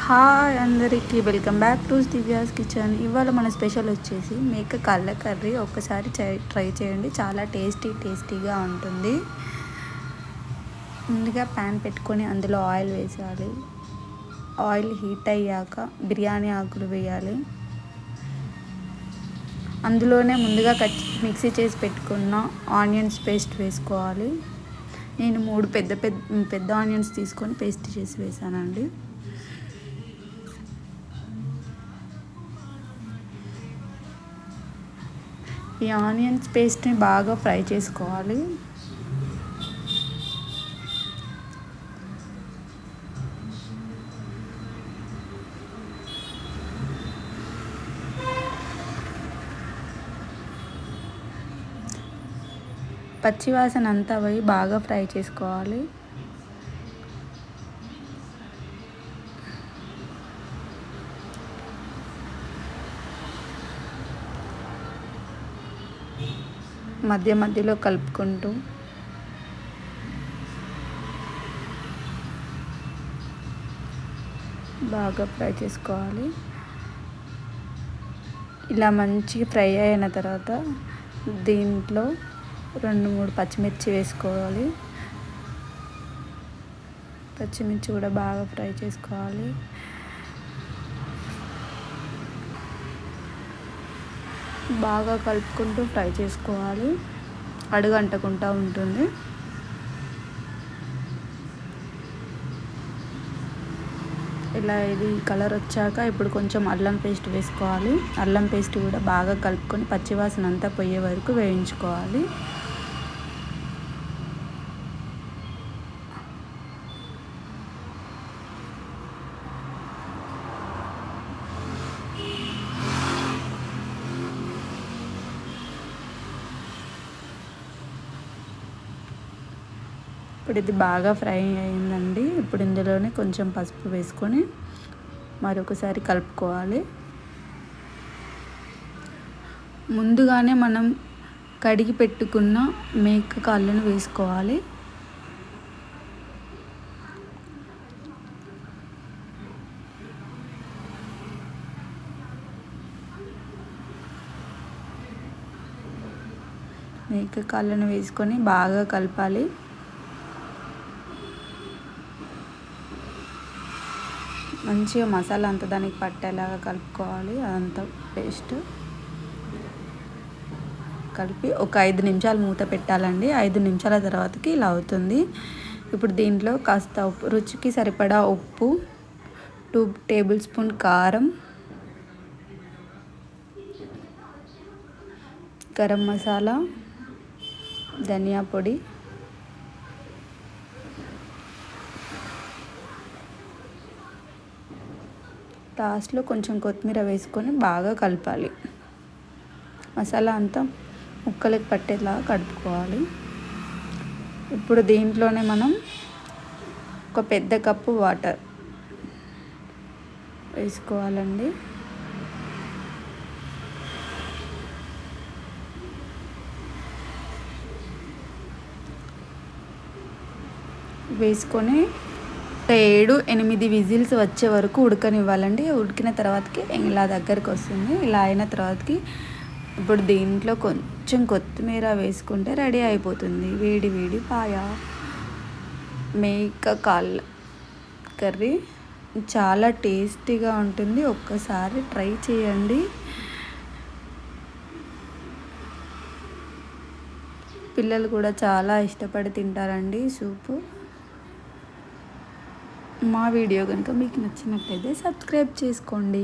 Hi అందరికీ welcome back to Divya's kitchen. ఇవాళ మన స్పెషల్ వచ్చేసి మేక కాళ్ళ కర్రీ. ఒక్కసారి ట్రై చేయండి, చాలా టేస్టీగా ఉంటుంది. ముందుగా ప్యాన్ పెట్టుకొని అందులో ఆయిల్ వేసేయాలి. ఆయిల్ హీట్ అయ్యాక బిర్యానీ ఆకులు వేయాలి. అందులోనే ముందుగా మిక్సీ చేసి పెట్టుకున్న ఆనియన్స్ పేస్ట్ వేసుకోవాలి. నేను 3 పెద్ద ఆనియన్స్ తీసుకొని పేస్ట్ చేసి వేసానండి. ఈ ఆనియన్స్ పేస్ట్ని బాగా ఫ్రై చేసుకోవాలి. పచ్చివాసన అంతా పోయి బాగా ఫ్రై చేసుకోవాలి. మధ్యలో కలుపుకుంటూ బాగా ఫ్రై చేసుకోవాలి. ఇలా మంచిగా ఫ్రై అయిన తర్వాత దీంట్లో 2-3 పచ్చిమిర్చి వేసుకోవాలి. పచ్చిమిర్చి కూడా బాగా ఫ్రై చేసుకోవాలి. బాగా కలుపుకుంటూ ఫ్రై చేసుకోవాలి, అడుగంటకుండా ఉంటుంది. ఇలా ఇది కలర్ వచ్చాక ఇప్పుడు కొంచెం అల్లం పేస్ట్ వేసుకోవాలి. అల్లం పేస్ట్ కూడా బాగా కలుపుకొని పచ్చివాసన అంతా పోయే వరకు వేయించుకోవాలి. ఇప్పుడు ఇది బాగా ఫ్రై అయిందండి. ఇప్పుడు ఇందులోనే కొంచెం పసుపు వేసుకొని మరొకసారి కలుపుకోవాలి. ముందుగానే మనం కడిగి పెట్టుకున్న మేక కాళ్ళను వేసుకోవాలి. మేక కాళ్ళను వేసుకొని బాగా కలపాలి. మంచిగా మసాలా అంతా దానికి పట్టేలాగా కలుపుకోవాలి. అదంతా పేస్ట్ కలిపి ఒక 5 నిమిషాలు మూత పెట్టాలండి. 5 నిమిషాల తర్వాతకి ఇలా అవుతుంది. ఇప్పుడు దీంట్లో కాస్త రుచికి సరిపడా ఉప్పు, 2 టేబుల్ స్పూన్ కారం, గరం మసాలా, ధనియా పొడి, లాస్ట్లో కొంచెం కొత్తిమీర వేసుకొని బాగా కలపాలి. మసాలా అంతా ముక్కలకు పట్టేలా కలుపుకోవాలి. ఇప్పుడు దీంట్లోనే మనం ఒక పెద్ద కప్పు వాటర్ వేసుకోవాలండి. వేసుకొని 7-8 విజిల్స్ వచ్చే వరకు ఉడకనివ్వాలండి. ఉడికిన తర్వాతకి ఇలా దగ్గరికి వస్తుంది. ఇలా అయిన తర్వాతకి ఇప్పుడు దీంట్లో కొంచెం కొత్తిమీర వేసుకుంటే రెడీ అయిపోతుంది వేడి పాయ మేక కాళ్ళ కర్రీ. చాలా టేస్టీగా ఉంటుంది. ఒక్కసారి ట్రై చేయండి. పిల్లలు కూడా చాలా ఇష్టపడి తింటారండి సూపు. మా వీడియో కనుక మీకు నచ్చినట్లయితే సబ్స్క్రైబ్ చేసుకోండి.